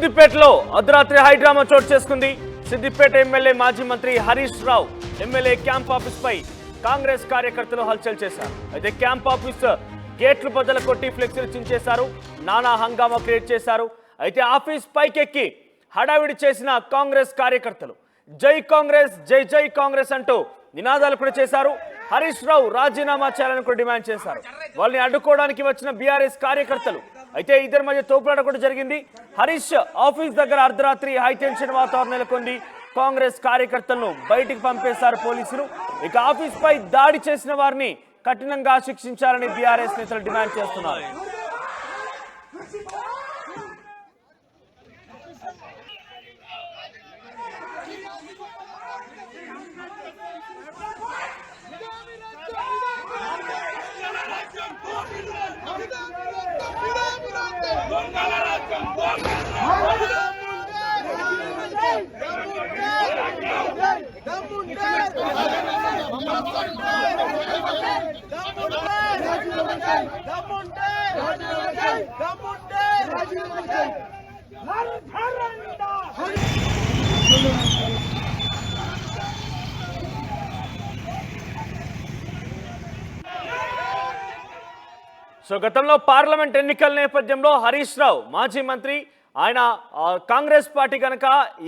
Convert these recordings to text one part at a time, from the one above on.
సిద్దిపేటలో అర్ధరాత్రి హైడ్రామా చోటు చేసుకుంది. సిద్దిపేట ఎమ్మెల్యే మాజీ మంత్రి Harish Rao MLA camp office పై కాంగ్రెస్ కార్యకర్తలు హల్చల్ చేశారు. అయితే క్యాంప్ ఆఫీస్ గేట్లు బద్దలు కొట్టి ఫ్లెక్సీలు చించేశారు, నానా హంగామా క్రియేట్ చేశారు. అయితే ఆఫీస్ పైకెక్కి హడావిడి చేసిన కాంగ్రెస్ కార్యకర్తలు జై కాంగ్రెస్, జై జై కాంగ్రెస్ అంటూ నినాదాలు కూడా చేశారు. హరీష్ రావు రాజీనామా చేయాలని కూడా డిమాండ్ చేశారు. వాళ్ళని అడ్డుకోవడానికి వచ్చిన బీఆర్ఎస్ కార్యకర్తలు అయితే ఇద్దరి మధ్య తోపులాట కూడా జరిగింది. హరీష్ ఆఫీస్ దగ్గర అర్ధరాత్రి హైటెన్షన్ వాతావరణం నెలకొంది. కాంగ్రెస్ కార్యకర్తలను బయటికి పంపేశారు పోలీసులు. ఇక ఆఫీస్ పై దాడి చేసిన వారిని కఠినంగా శిక్షించాలని బీఆర్ఎస్ నేతలు డిమాండ్ చేస్తున్నారు. సో గతంలో పార్లమెంట్ ఎన్నికల నేపథ్యంలో హరీష్ రావు మాజీ మంత్రి, ఆయన కాంగ్రెస్ పార్టీ కనుక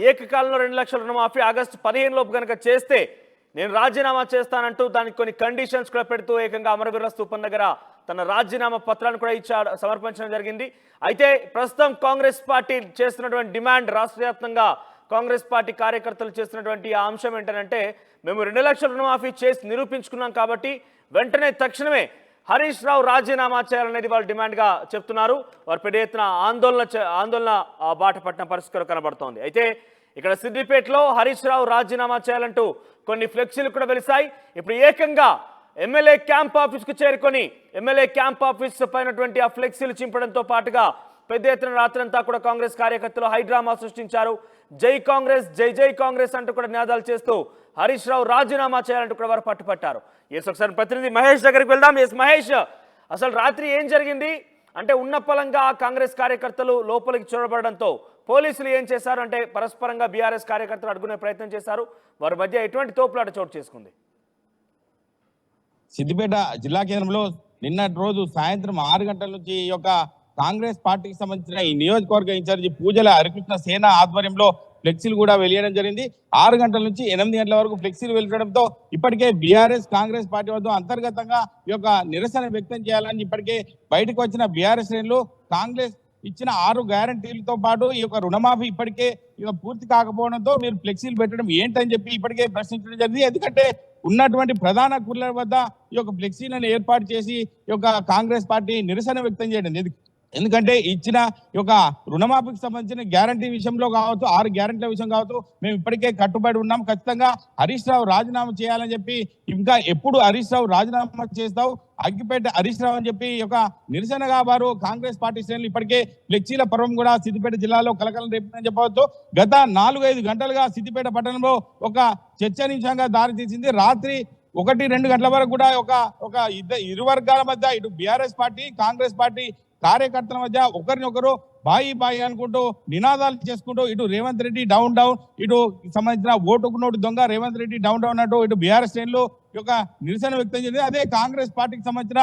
ఏకకాలంలో 2 లక్షల రుణమాఫీ ఆగస్టు 15 లోపు కనుక చేస్తే నేను రాజీనామా చేస్తానంటూ దానికి కొన్ని కండిషన్స్ కూడా పెడుతూ ఏకంగా అమరవీరుల స్తూపం దగ్గర తన రాజీనామా పత్రాన్ని కూడా సమర్పించడం జరిగింది. అయితే ప్రస్తుతం కాంగ్రెస్ పార్టీ చేస్తున్నటువంటి డిమాండ్, రాష్ట్ర వ్యాప్తంగా కాంగ్రెస్ పార్టీ కార్యకర్తలు చేస్తున్నటువంటి ఆ అంశం ఏంటంటే, మేము 2 లక్షల రుణమాఫీ చేసి నిరూపించుకున్నాం కాబట్టి వెంటనే తక్షణమే హరీష్ రావు రాజీనామా చేయాలనేది వాళ్ళు డిమాండ్గా చెప్తున్నారు. వారు పెద్ద ఎత్తున ఆందోళన బాట పట్టిన పరిస్థితులు కనబడుతోంది. అయితే ఇక్కడ సిద్దిపేటలో హరీష్ రావు రాజీనామా చేయాలంటూ కొన్ని ఫ్లెక్సీలు కూడా వెలిశాయి. ఇప్పుడు ఏకంగా ఎమ్మెల్యే క్యాంప్ ఆఫీస్కు చేరుకొని ఎమ్మెల్యే క్యాంప్ ఆఫీస్ పైనటువంటి ఆ ఫ్లెక్సీలు చింపడంతో పాటుగా పెద్ద ఎత్తున రాత్రంతా కూడా కాంగ్రెస్ కార్యకర్తలు హైడ్రామా సృష్టించారు. జై కాంగ్రెస్, జై జై కాంగ్రెస్ అంటూ కూడా నినాదాలు చేస్తూ హరీష్ రావు రాజీనామా చేయాలంటూ కూడా వారు పట్టుపట్టారు. ఒకసారి ప్రతినిధి మహేష్ దగ్గరికి వెళ్దాం. మహేష్, అసలు రాత్రి ఏం జరిగింది అంటే, ఉన్న పలంగా కాంగ్రెస్ కార్యకర్తలు లోపలికి చొరబడడంతో పోలీసులు ఏం చేశారు అంటే, పరస్పరంగా బీఆర్ఎస్ కార్యకర్తలు అడ్డుకునే ప్రయత్నం చేశారు. వారి మధ్య ఎటువంటి తోపులాట చోటు చేసుకుంది? సిద్దిపేట జిల్లా కేంద్రంలో నిన్నటి రోజు సాయంత్రం 6 గంటల నుంచి ఈ యొక్క కాంగ్రెస్ పార్టీకి సంబంధించిన ఈ నియోజకవర్గ ఇన్ఛార్జి పూజల హరికృష్ణ సేన ఆధ్వర్యంలో ఫ్లెక్సీలు కూడా వెలియడం జరిగింది. 6 గంటల నుంచి 8 గంటల వరకు ఫ్లెక్సీలు వెలియడంతో ఇప్పటికే బీఆర్ఎస్ కాంగ్రెస్ పార్టీ వద్ద అంతర్గతంగా ఈ యొక్క నిరసన వ్యక్తం చేయాలని ఇప్పటికే బయటకు వచ్చిన బీఆర్ఎస్ శ్రేణులు కాంగ్రెస్ ఇచ్చిన 6 గ్యారంటీలతో పాటు ఈ యొక్క రుణమాఫీ ఇప్పటికే ఇక పూర్తి కాకపోవడంతో మీరు ఫ్లెక్సీలు పెట్టడం ఏంటని చెప్పి ఇప్పటికే ప్రశ్నించడం జరిగింది. ఎందుకంటే ఉన్నటువంటి ప్రధాన కూర్ల వద్ద ఈ యొక్క ఫ్లెక్సీలను ఏర్పాటు చేసి ఈ యొక్క కాంగ్రెస్ పార్టీ నిరసన వ్యక్తం చేయడం. ఎందుకంటే ఇచ్చిన యొక్క రుణమాఫీకి సంబంధించిన గ్యారంటీ విషయంలో కావచ్చు, 6 గ్యారంటీల విషయం కావచ్చు, మేము ఇప్పటికే కట్టుబడి ఉన్నాం. ఖచ్చితంగా హరీష్ రావు రాజీనామా చేయాలని చెప్పి, ఇంకా ఎప్పుడు హరీష్ రావు రాజీనామా చేస్తావు, అగ్గిపేట హరీష్ రావు అని చెప్పి ఒక నిరసనగా వారు కాంగ్రెస్ పార్టీ శ్రేణులు ఇప్పటికే ఫ్లెక్సీల పర్వం కూడా సిద్దిపేట జిల్లాలో కలకలం రేపుతుందని చెప్పవచ్చు. గత 4-5 గంటలుగా సిద్దిపేట పట్టణంలో ఒక చర్చనీయాంశంగా దారితీసింది. రాత్రి 1-2 గంటల వరకు కూడా ఒక ఇరు వర్గాల మధ్య, ఇటు బీఆర్ఎస్ పార్టీ కాంగ్రెస్ పార్టీ కార్యకర్తల మధ్య ఒకరినొకరు బాయి బాయి అనుకుంటూ నినాదాలు చేసుకుంటూ, ఇటు రేవంత్ రెడ్డి డౌన్ డౌన్, ఇటు సంబంధించిన ఓటుకు నోటు దొంగ రేవంత్ రెడ్డి డౌన్ డౌన్ అంటూ ఇటు బీఆర్ఎస్ శ్రేణులు యొక్క నిరసన వ్యక్తం చేసింది. అదే కాంగ్రెస్ పార్టీకి సంబంధించిన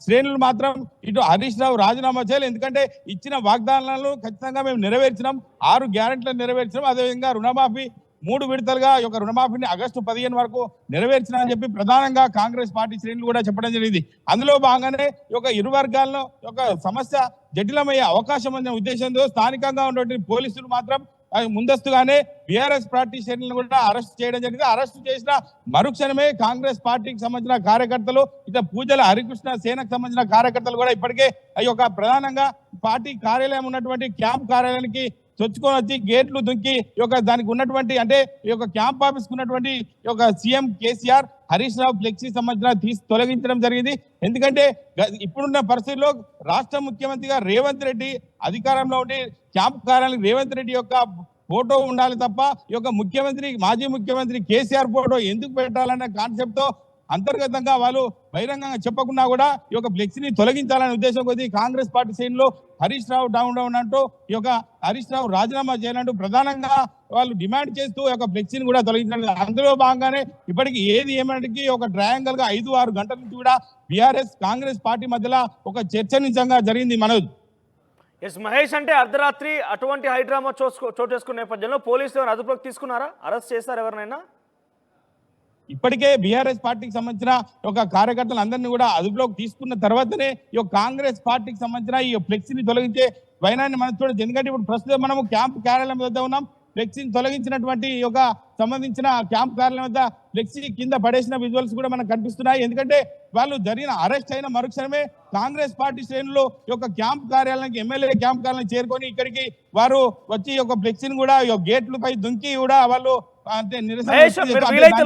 శ్రేణులు మాత్రం ఇటు హరీష్ రావు రాజీనామా చేయాలి, ఎందుకంటే ఇచ్చిన వాగ్దానాలను ఖచ్చితంగా మేము నెరవేర్చినాం, 6 గ్యారెంటీలను నెరవేర్చినాం, అదేవిధంగా రుణమాఫీ 3 విడతలుగా ఈ యొక్క రుణమాఫీని ఆగస్టు 15 వరకు నెరవేర్చినారని చెప్పి ప్రధానంగా కాంగ్రెస్ పార్టీ శ్రేణులు కూడా చెప్పడం జరిగింది. అందులో భాగంగానే ఈ యొక్క ఇరు వర్గాల్లో ఒక సమస్య జటిలమయ్యే అవకాశం అనే ఉద్దేశంతో స్థానికంగా ఉన్నటువంటి పోలీసులు మాత్రం ముందస్తుగానే బీఆర్ఎస్ పార్టీ శ్రేణులను కూడా అరెస్ట్ చేయడం జరిగింది. అరెస్ట్ చేసిన మరుక్షణమే కాంగ్రెస్ పార్టీకి సంబంధించిన కార్యకర్తలు, ఇక పూజల హరికృష్ణ సేనకు సంబంధించిన కార్యకర్తలు కూడా ఇప్పటికే ఈ యొక్క ప్రధానంగా పార్టీ కార్యాలయం ఉన్నటువంటి క్యాంప్ కార్యాలయానికి చొచ్చుకొని వచ్చి గేట్లు దుంకి దానికి ఉన్నటువంటి, అంటే ఈ యొక్క క్యాంప్ ఆఫీస్ ఉన్నటువంటి సీఎం కేసీఆర్ హరీష్ రావు ఫ్లెక్సీ సంబంధించిన తొలగించడం జరిగింది. ఎందుకంటే ఇప్పుడున్న పరిస్థితుల్లో రాష్ట్ర ముఖ్యమంత్రిగా రేవంత్ రెడ్డి అధికారంలో ఉండి క్యాంప్ కార్యాలయం రేవంత్ రెడ్డి యొక్క ఫోటో ఉండాలి తప్ప ఈ యొక్క మాజీ ముఖ్యమంత్రి కేసీఆర్ ఫోటో ఎందుకు పెట్టాలనే కాన్సెప్ట్ తో అంతర్గతంగా వాళ్ళు బహిరంగంగా చెప్పకుండా కూడా ఈ యొక్క ఫ్లెక్సీని తొలగించాలనే ఉద్దేశం కొద్దీ కాంగ్రెస్ పార్టీ శ్రేణులు హరీష్ రావు డౌన్ అంటూ ఈ యొక్క హరీష్ రావు రాజీనామా చేయాలంటూ ప్రధానంగా వాళ్ళు డిమాండ్ చేస్తూ ఒక ఫ్లెక్సీని కూడా తొలగించారు. అందులో భాగంగానే ఇప్పటికి ఏది ఏమైనటికీ ఒక ట్రయాంగల్ గా 5-6 గంటల నుంచి కూడా బీఆర్ఎస్ కాంగ్రెస్ పార్టీ మధ్యలో ఒక చర్చనీయాంశంగా జరిగింది మనోజ్. ఎస్ మహేష్, అంటే అర్ధరాత్రి అటువంటి హైడ్రామా చోటు చేసుకున్న నేపథ్యంలో పోలీసులు ఎవరు అదుపులోకి తీసుకున్నారా? అరెస్ట్ చేశారు ఎవరినైనా? ఇప్పటికే బీఆర్ఎస్ పార్టీకి సంబంధించిన ఒక కార్యకర్తలు అందరినీ కూడా అదుపులోకి తీసుకున్న తర్వాతనే ఈ కాంగ్రెస్ పార్టీకి సంబంధించిన ఈ ఫ్లెక్సీని తొలగించే వైనాన్ని మనం చూడొచ్చు. ఎందుకంటే ఇప్పుడు ప్రస్తుతం మనము క్యాంప్ కార్యాలయం వద్ద ఉన్నాం. ఫ్లెక్సీని తొలగించినటువంటి ఈ సంబంధించిన క్యాంప్ కార్యాలయం వద్ద ఫ్లెక్సీ కింద పడేసిన విజువల్స్ కూడా మనకు కనిపిస్తున్నాయి. ఎందుకంటే వాళ్ళు జరిగిన అరెస్ట్ అయిన మరుక్షణమే కాంగ్రెస్ పార్టీ శ్రేణులు ఈ క్యాంప్ కార్యాలయానికి ఎమ్మెల్యే క్యాంప్ కార్యాలయం చేరుకొని ఇక్కడికి వారు వచ్చి ఫ్లెక్సీని కూడా గేట్లపై దుంకి కూడా వాళ్ళు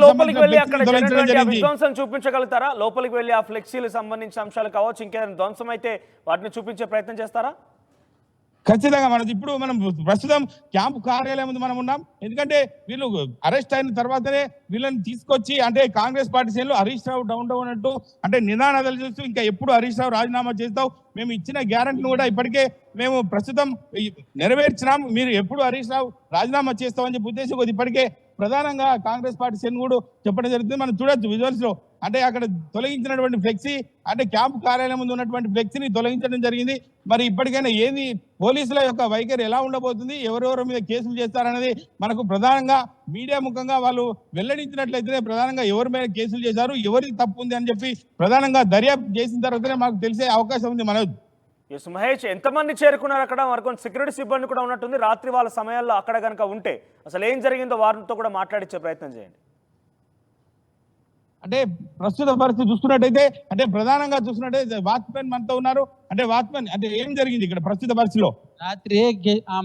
లోపలికి వెళ్ళి అక్కడ విధ్వంసం చూపించగలుగుతారా? లోపలికి వెళ్ళి ఆ ఫ్లెక్సీలకు సంబంధించిన అంశాలు కావచ్చు, ఇంకేదైనా ధ్వంసం అయితే వాటిని చూపించే ప్రయత్నం చేస్తారా? ఖచ్చితంగా ఇప్పుడు మనం ప్రస్తుతం క్యాంపు కార్యాలయం ముందు మనం ఉన్నాం. ఎందుకంటే వీళ్ళు అరెస్ట్ అయిన తర్వాతనే వీళ్ళని తీసుకొచ్చి అంటే కాంగ్రెస్ పార్టీ శ్రేణులు హరీష్ రావు డౌన్ అంటూ అంటే నినాదాలు చేస్తూ ఇంకా ఎప్పుడు హరీష్ రావు రాజీనామా చేస్తావు, మేము ఇచ్చిన గ్యారంటీని కూడా ఇప్పటికే మేము ప్రస్తుతం నెరవేర్చినాం, మీరు ఎప్పుడు హరీష్ రావు రాజీనామా చేస్తామని చెప్పి ఉద్దేశం ఇప్పటికే ప్రధానంగా కాంగ్రెస్ పార్టీ శ్రేణులు కూడా చెప్పడం జరుగుతుంది. మనం చూడొచ్చు విజువల్స్ లో. అంటే అక్కడ తొలగించినటువంటి ఫ్లెక్సీ అంటే క్యాంపు కార్యాలయం ముందు ఉన్నటువంటి ఫ్లెక్సీని తొలగించడం జరిగింది. మరి ఇప్పటికైనా ఏది పోలీసుల యొక్క వైఖరి ఎలా ఉండబోతుంది, ఎవరెవరి మీద కేసులు చేస్తారనేది మనకు ప్రధానంగా మీడియా ముఖంగా వాళ్ళు వెల్లడించినట్లయితేనే ప్రధానంగా ఎవరి మీద కేసులు చేశారు, ఎవరికి తప్పు ఉంది అని చెప్పి ప్రధానంగా దర్యాప్తు చేసిన తర్వాతనే మాకు తెలిసే అవకాశం ఉంది. మనోజ్, ఎస్ మహేష్, ఎంతమంది చేరుకున్నారు అక్కడ? మరి కొంచెం సెక్యూరిటీ సిబ్బంది కూడా ఉన్నట్టుంది. రాత్రి వాళ్ళ సమయాల్లో అక్కడ కనుక ఉంటే అసలు ఏం జరిగిందో వారితో కూడా మాట్లాడించే ప్రయత్నం చేయండి. అంటే ప్రస్తుత పరిస్థితి చూస్తున్నట్టయితే అంటే ప్రధానంగా చూస్తున్నట్టయితే వాచ్మెన్ మనతో ఉన్నారు. అంటే వాచ్మెన్ అంటే ఏం జరిగింది ఇక్కడ ప్రస్తుత పరిస్థితిలో? రాత్రి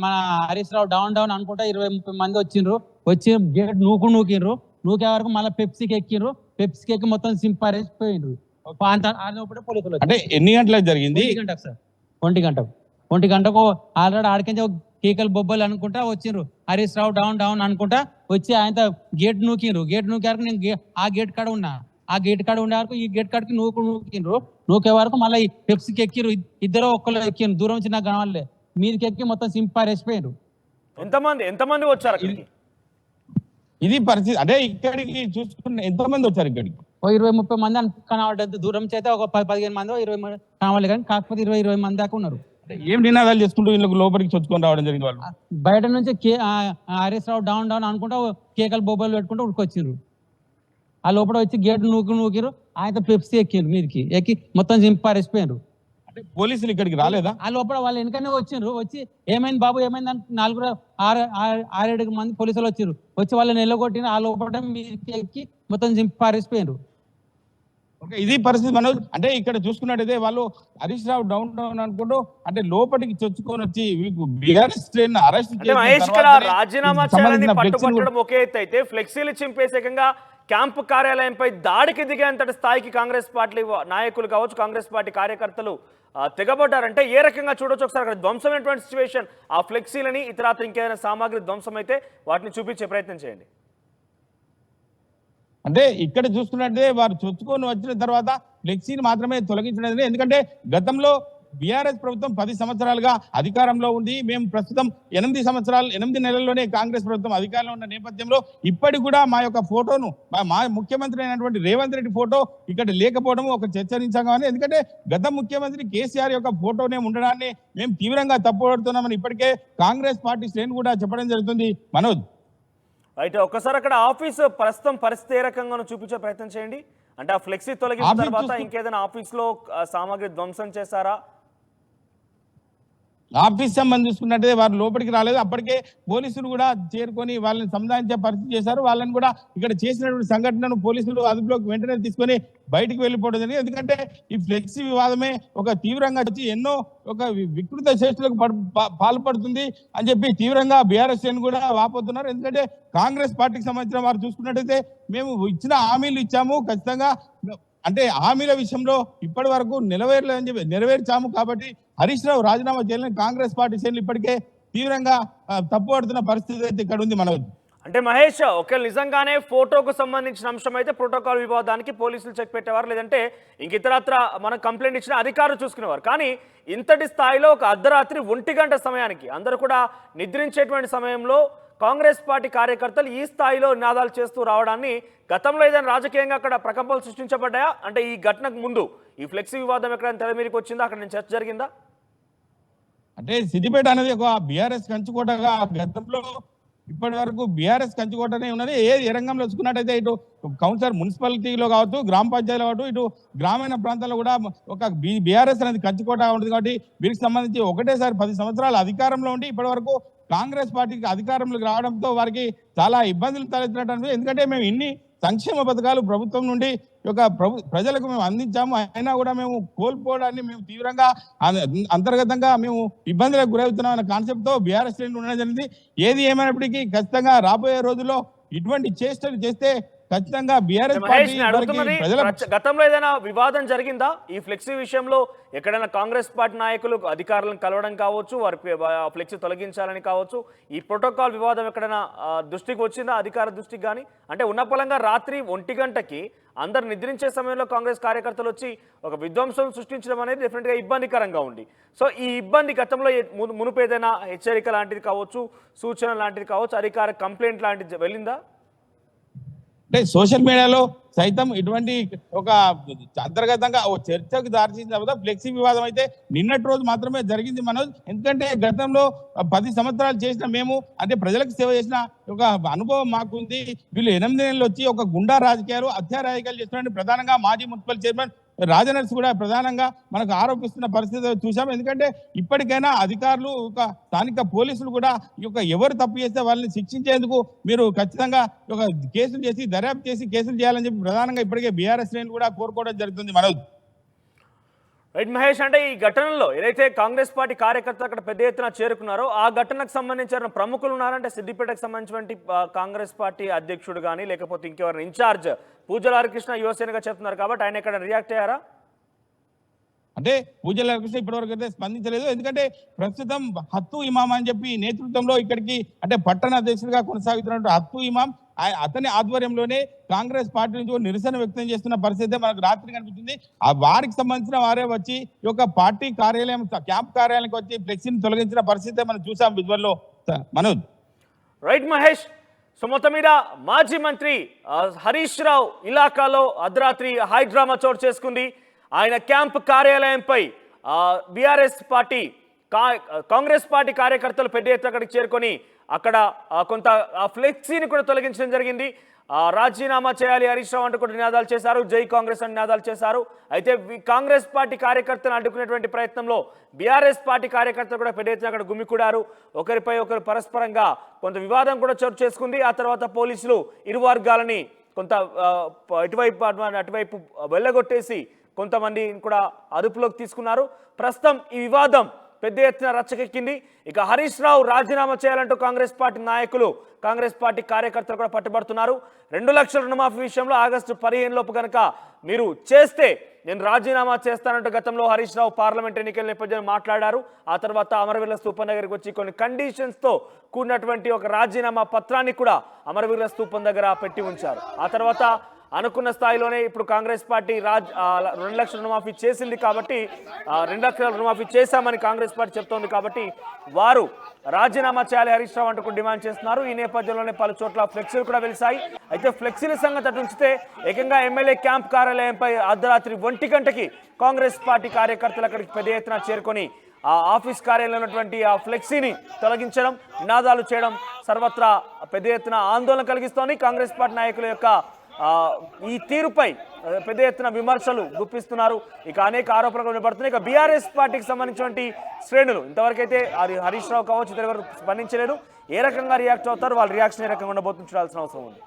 మన హరీష్ రావు డౌన్ అనుకుంటా 20-30 మంది వచ్చి గేట్ నూకిండ్రు. నూకే వరకు మళ్ళీ పెప్సీకి ఎక్కిండ్రు. పెప్సీకి ఎక్కి మొత్తం సింపారేసిపోయిండ్రు. పోలీసులు అంటే ఎన్ని గంటలకు జరిగింది? 1 గంటకు సార్, 1 గంటకు ఆల్రెడీ ఆడికించి కేకలు బొబ్బలు అనుకుంటా వచ్చిండ్రు. హరీష్ రావు డౌన్ అనుకుంటా వచ్చి ఆయన గేట్ నూకిండ్రు. గేట్ నూకే వరకు నేను ఆ గేట్ కాడ ఉన్నా. ఆ గేట్ కాడ ఉండే వరకు ఈ గేట్ కాడికి నూకిండ్రు. నూకే వరకు మళ్ళీ పెప్సీకి ఎక్కిరు. ఇద్దరు ఒక్కరు ఎక్కిండ్రు. దూరం నుంచి నాకు కనవాలే. మీదకి ఎక్కి మొత్తం సింపారేసిపోయారు. ఎంతమంది వచ్చారు ఇది పరిస్థితి. అంటే ఇక్కడికి చూసుకున్న ఎంతమంది వచ్చారు ఇక్కడికి? 20-30 మంది కనబడ్డది. దూరం చేస్తే ఒక 10-15 మంది 20 మంది కనవాలి. కానీ కాకపోతే 20 మంది దాకా ఉన్నారు. ఏం నినాదాలు చేసుకుంటూ వీళ్ళకి లోపలికి చొచ్చుకొని రావడం జరిగింది? వాళ్ళు బయట నుంచి హరీష్ రావు డౌన్ అనుకుంటా కేకలు బొబ్బలు పెట్టుకుంటూ ఉడికొచ్చారు. ఆ లోపల వచ్చి గేట్ నూకిరు. ఆయన పెప్సీ ఎక్కిరు. మీదకి ఎక్కి మొత్తం చింపారేసిపోయారు. అంటే పోలీసులు ఇక్కడికి రాలేదా? ఆ లోపల వాళ్ళు వెనకనే వచ్చిండ్రు. వచ్చి ఏమైంది బాబు ఏమైంది అని 6-7 మంది పోలీసులు వచ్చారు. వచ్చి వాళ్ళని నిలగొట్టిన. ఆ లోపల మీదకి ఎక్కి మొత్తం చింపారేసిపోయారు. ఇది పరిస్థితి మనోజ్. అంటే ఇక్కడ చూసుకున్నట్టయితే వాళ్ళు హరీష్ రావు డౌన్ అనుకుంటూ అంటే లోపలికి చొచ్చుకొని వచ్చి అరెస్ట్ రాజీనామా చేయాలని పట్టుబట్టడం ఒకే ఎత్తు అయితే ఫ్లెక్సీలు చింపేసేకంగా క్యాంపు కార్యాలయంపై దాడికి దిగేంతటి స్థాయికి కాంగ్రెస్ పార్టీ నాయకులు కావచ్చు, కాంగ్రెస్ పార్టీ కార్యకర్తలు తెగబడ్డారంటే ఏ రకంగా చూడొచ్చు ఒకసారి? అక్కడ ధ్వంసమైనటువంటి సిచ్యువేషన్, ఆ ఫ్లెక్సీలని ఇతరాత్ర ఇంకేదైనా సామాగ్రి ధ్వంసం అయితే వాటిని చూపించే ప్రయత్నం చేయండి. అంటే ఇక్కడ చూసుకున్నట్టే వారు చొచ్చుకొని వచ్చిన తర్వాత ఫ్లెక్సీని మాత్రమే తొలగించడం. ఎందుకంటే గతంలో బీఆర్ఎస్ ప్రభుత్వం 10 సంవత్సరాలుగా అధికారంలో ఉంది. మేము ప్రస్తుతం 8 నెలల్లోనే కాంగ్రెస్ ప్రభుత్వం అధికారంలో ఉన్న నేపథ్యంలో ఇప్పటికి కూడా మా యొక్క ఫోటోను మా ముఖ్యమంత్రి అయినటువంటి రేవంత్ రెడ్డి ఫోటో ఇక్కడ లేకపోవడం ఒక చర్చనీయాంశంగా. ఎందుకంటే గత ముఖ్యమంత్రి కేసీఆర్ యొక్క ఫోటోనే ఉండడాన్ని మేము తీవ్రంగా తప్పుపడుతున్నామని ఇప్పటికే కాంగ్రెస్ పార్టీ శ్రేణి కూడా చెప్పడం జరుగుతుంది. మనోజ్, అయితే ఒక్కసారి అక్కడ ఆఫీస్ ప్రస్తుతం పరిస్థితి ఏ రకంగా చూపించే ప్రయత్నం చేయండి. అంటే ఆ ఫ్లెక్సీ తొలగించిన తర్వాత ఇంకేదైనా ఆఫీస్లో సామాగ్రి ధ్వంసం చేశారా? ఆఫీస్ సంబంధించి చూసుకున్నట్టే వారు లోపలికి రాలేదు. అప్పటికే పోలీసులు కూడా చేరుకొని వాళ్ళని సంధానించే పరిస్థితి చేశారు. వాళ్ళని కూడా ఇక్కడ చేసినటువంటి సంఘటనను పోలీసులు అదుపులోకి వెంటనే తీసుకొని బయటికి వెళ్ళిపోవడం జరిగింది. ఎందుకంటే ఈ ఫ్లెక్సీ వివాదమే ఒక తీవ్రంగా వచ్చి ఎన్నో ఒక వికృత చేష్టలకు పాల్పడుతుంది అని చెప్పి తీవ్రంగా బీఆర్ఎస్ కూడా వాపోతున్నారు. ఎందుకంటే కాంగ్రెస్ పార్టీకి సంబంధించిన వారు చూసుకున్నట్టయితే మేము ఇచ్చిన హామీలు ఇచ్చాము, ఖచ్చితంగా అంటే హామీల విషయంలో ఇప్పటి వరకు నెరవేర్చాము. కాబట్టి హరీష్ రావు రాజీనామా చేయాలని కాంగ్రెస్ పార్టీ శ్రేణులు ఇప్పటికే తీవ్రంగా తప్పుపడుతున్న పరిస్థితి అయితే ఇక్కడ ఉంది. మనోజ్, అంటే మహేష్ ఒకవేళ నిజంగానే ఫోటోకు సంబంధించిన అంశం అయితే ప్రోటోకాల్ వివాదానికి పోలీసులు చెక్ పెట్టేవారు, లేదంటే ఇంక ఇతరత్ర మనం కంప్లైంట్ ఇచ్చిన అధికారులు చూసుకునేవారు. కానీ ఇంతటి స్థాయిలో ఒక అర్ధరాత్రి 1 గంట సమయానికి అందరూ కూడా నిద్రించేటువంటి సమయంలో కాంగ్రెస్ పార్టీ కార్యకర్తలు ఈ స్థాయిలో నినాదాలు చేస్తూ రావడాన్ని గతంలో ఏదైనా రాజకీయంగా అక్కడ ప్రకంపనలు సృష్టించబడ్డాయా? అంటే ఈ ఘటనకు ముందు ఈ ఫ్లెక్సీ వివాదం ఎక్కడైనా తెర మీదకి వచ్చిందా? అక్కడ నుంచి చర్చ జరిగిందా? అంటే సిద్దిపేట అనేది ఒక బీఆర్ఎస్ కంచుకోటగా గతంలో ఇప్పటి వరకు బీఆర్ఎస్ కంచుకోటనే ఉన్నది. ఏ రంగంలో చూసుకున్నట్టయితే ఇటు కౌన్సిలర్ మున్సిపాలిటీలో కావచ్చు, గ్రామ పంచాయతీలో కావచ్చు, ఇటు గ్రామీణ ప్రాంతాల్లో కూడా ఒక బీఆర్ఎస్ అనేది కంచుకోట ఉంటుంది. కాబట్టి వీరికి సంబంధించి ఒకటేసారి 10 సంవత్సరాలు అధికారంలో ఉండి ఇప్పటి వరకు కాంగ్రెస్ పార్టీకి అధికారంలోకి రావడంతో వారికి చాలా ఇబ్బందులు తలెత్తినట్టు. ఎందుకంటే మేము ఇన్ని సంక్షేమ పథకాలు ప్రభుత్వం నుండి ప్రజలకు మేము అందించాము, అయినా కూడా మేము కోల్పోవడాన్ని మేము తీవ్రంగా అంతర్గతంగా మేము ఇబ్బందులకు గురవుతున్నాం అనే కాన్సెప్ట్ తో బీఆర్ఎస్ శ్రేణులు ఉండడం జరిగింది. ఏది ఏమైనప్పటికీ ఖచ్చితంగా రాబోయే రోజుల్లో ఇటువంటి చేష్టలు చేస్తే ఖచ్చితంగా బీఆర్ఎస్ గతంలో ఏదైనా వివాదం జరిగిందా ఈ ఫ్లెక్సీ విషయంలో? ఎక్కడైనా కాంగ్రెస్ పార్టీ నాయకులు అధికారులను కలవడం కావచ్చు, వారి ఫ్లెక్సీ తొలగించాలని కావచ్చు, ఈ ప్రోటోకాల్ వివాదం ఎక్కడైనా దృష్టికి వచ్చిందా, అధికార దృష్టికి? కానీ అంటే ఉన్న పలంగా రాత్రి 1 గంటకి అందరు నిద్రించే సమయంలో కాంగ్రెస్ కార్యకర్తలు వచ్చి ఒక విధ్వంసం సృష్టించడం అనేది డెఫినెట్గా ఇబ్బందికరంగా ఉంది. సో ఈ ఇబ్బంది గతంలో మునుపు ఏదైనా హెచ్చరిక లాంటిది కావచ్చు, సూచన లాంటిది కావచ్చు, అధికార కంప్లైంట్ లాంటిది వెళ్ళిందా? అంటే సోషల్ మీడియాలో సైతం ఇటువంటి ఒక అంతర్గతంగా చర్చకు దారితీసిన తర్వాత ఫ్లెక్సీ వివాదం అయితే నిన్నటి రోజు మాత్రమే జరిగింది మనోజ్. ఎందుకంటే గతంలో 10 సంవత్సరాలు చేసిన మేము, అంటే ప్రజలకు సేవ చేసిన ఒక అనుభవం మాకుంది. వీళ్ళు 8 నెలలు వచ్చి ఒక గుండా రాజకీయాలు, హత్యా రాజకీయాలు చేస్తున్న ప్రధానంగా మాజీ మున్సిపల్ చైర్మన్ రాజనర్స్ కూడా ప్రధానంగా మనకు ఆరోపిస్తున్న పరిస్థితి చూసాం. ఎందుకంటే ఇప్పటికైనా అధికారులు, ఒక స్థానిక పోలీసులు కూడా ఎవరు తప్పు చేస్తే వాళ్ళని శిక్షించేందుకు మీరు ఖచ్చితంగా ఒక కేసులు చేసి దర్యాప్తు చేసి కేసులు చేయాలని చెప్పి ప్రధానంగా ఇప్పటికే బీఆర్ఎస్ శ్రేణులు కూడా కోరుకోవడం జరుగుతుంది మనోజ్. రైట్ మహేష్, అంటే ఈ ఘటనలో ఏదైతే కాంగ్రెస్ పార్టీ కార్యకర్తలు అక్కడ పెద్ద ఎత్తున చేరుకున్నారో ఆ ఘటనకు సంబంధించిన ప్రముఖులు ఉన్నారంటే సిద్దిపేటకు సంబంధించినటువంటి కాంగ్రెస్ పార్టీ అధ్యక్షుడు కానీ లేకపోతే ఇంకెవరైనా ఇన్ఛార్జ్ పూజల హరికృష్ణ యువసేనగా చెప్తున్నారు కాబట్టి ఆయన ఎక్కడ రియాక్ట్ అయ్యారా? అంటే పూజల హరికృష్ణ ఇప్పటివరకు అయితే స్పందించలేదు. ఎందుకంటే ప్రస్తుతం హత్తు ఇమాం అని చెప్పి నేతృత్వంలో ఇక్కడికి అంటే పట్టణ అధ్యక్షుడిగా కొనసాగుతున్నట్టు హత్తు ఇమాం అతని ఆధ్వర్యంలోనే కాంగ్రెస్ పార్టీ నుంచి నిరసన వ్యక్తం చేస్తున్న పరిస్థితి మనకు రాత్రి కనిపిస్తుంది. ఆ వారికి సంబంధించిన వారే వచ్చి ఈ యొక్క పార్టీ కార్యాలయం క్యాంప్ కార్యాలయానికి వచ్చి ఫ్లెక్సీని తొలగించిన పరిస్థితి మనం చూసాం విజువల్లో మనోజ్. రైట్ మహేష్, సో మొత్తం మీద మాజీ మంత్రి హరీష్ రావు ఇలాకాలో అర్ధరాత్రి హై డ్రామా చోటు చేసుకుంది. ఆయన క్యాంప్ కార్యాలయంపై బీఆర్ఎస్ పార్టీ కాంగ్రెస్ పార్టీ కార్యకర్తలు పెద్ద ఎత్తున అక్కడికి చేరుకొని అక్కడ కొంత ఫ్లెక్సీని కూడా తొలగించడం జరిగింది. రాజీనామా చేయాలి హరీష్ రావు అంటూ కూడా నినాదాలు చేశారు, జై కాంగ్రెస్ అని నినాదాలు చేశారు. అయితే కాంగ్రెస్ పార్టీ కార్యకర్తలను అడ్డుకునేటువంటి ప్రయత్నంలో బీఆర్ఎస్ పార్టీ కార్యకర్తలు కూడా పెద్ద ఎత్తున అక్కడ గుమికూడారు. ఒకరిపై ఒకరు పరస్పరంగా కొంత వివాదం కూడా చోటు చేసుకుంది. ఆ తర్వాత పోలీసులు ఇరు వర్గాలని కొంత అటువైపు వెళ్ళగొట్టేసి కొంతమంది కూడా అదుపులోకి తీసుకున్నారు. ప్రస్తుతం ఈ వివాదం పెద్ద ఎత్తున రచ్చకెక్కింది. ఇక హరీష్ రావు రాజీనామా చేయాలంటూ కాంగ్రెస్ పార్టీ నాయకులు, కాంగ్రెస్ పార్టీ కార్యకర్తలు కూడా పట్టుబడుతున్నారు. 2 లక్షల రుణమాఫీ విషయంలో ఆగస్టు 15 లోపు కనుక మీరు చేస్తే నేను రాజీనామా చేస్తానంటూ గతంలో హరీష్ రావు పార్లమెంట్ ఎన్నికల నేపథ్యంలో మాట్లాడారు. ఆ తర్వాత అమరవీరుల స్తూపం దగ్గరికి వచ్చి కొన్ని కండిషన్స్తో కూడినటువంటి ఒక రాజీనామా పత్రాన్ని కూడా అమరవీరుల స్తూపం దగ్గర పెట్టి ఉంచారు. ఆ తర్వాత అనుకున్న స్థాయిలోనే ఇప్పుడు కాంగ్రెస్ పార్టీ 2 లక్షల రుణమాఫీ చేసింది కాబట్టి 2 లక్షల రుణమాఫీ చేశామని కాంగ్రెస్ పార్టీ చెప్తోంది కాబట్టి వారు రాజీనామా చేయాలి హరీష్ రావు అంటూ డిమాండ్ చేస్తున్నారు. ఈ నేపథ్యంలోనే పలు చోట్ల ఫ్లెక్సీలు కూడా వెలిశాయి. అయితే ఫ్లెక్సీల సంగతి అటు ఉంచితే ఏకంగా ఎమ్మెల్యే క్యాంప్ కార్యాలయంపై అర్ధరాత్రి 1 గంటకి కాంగ్రెస్ పార్టీ కార్యకర్తలు అక్కడికి పెద్ద ఎత్తున చేరుకొని ఆ ఆఫీస్ కార్యాలయంలో ఉన్నటువంటి ఆ ఫ్లెక్సీని తొలగించడం, నినాదాలు చేయడం సర్వత్రా పెద్ద ఎత్తున ఆందోళన కలిగిస్తోంది. కాంగ్రెస్ పార్టీ నాయకుల యొక్క ఈ తీరుపై పెద్ద ఎత్తున విమర్శలు గుప్పిస్తున్నారు. ఇక అనేక ఆరోపణలు వినపడుతున్నాయి. ఇక బీఆర్ఎస్ పార్టీకి సంబంధించినటువంటి శ్రేణులు ఇంతవరకైతే అది హరీష్ రావు కావచ్చు ఇతరులు స్పందించలేదు. ఏ రకంగా రియాక్ట్ అవుతారు, వాళ్ళ రియాక్షన్ ఏ రకంగా ఉండబోతుందో చూడాల్సిన అవసరం ఉంది.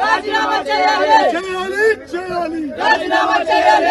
రాజీనామా చేయాలి.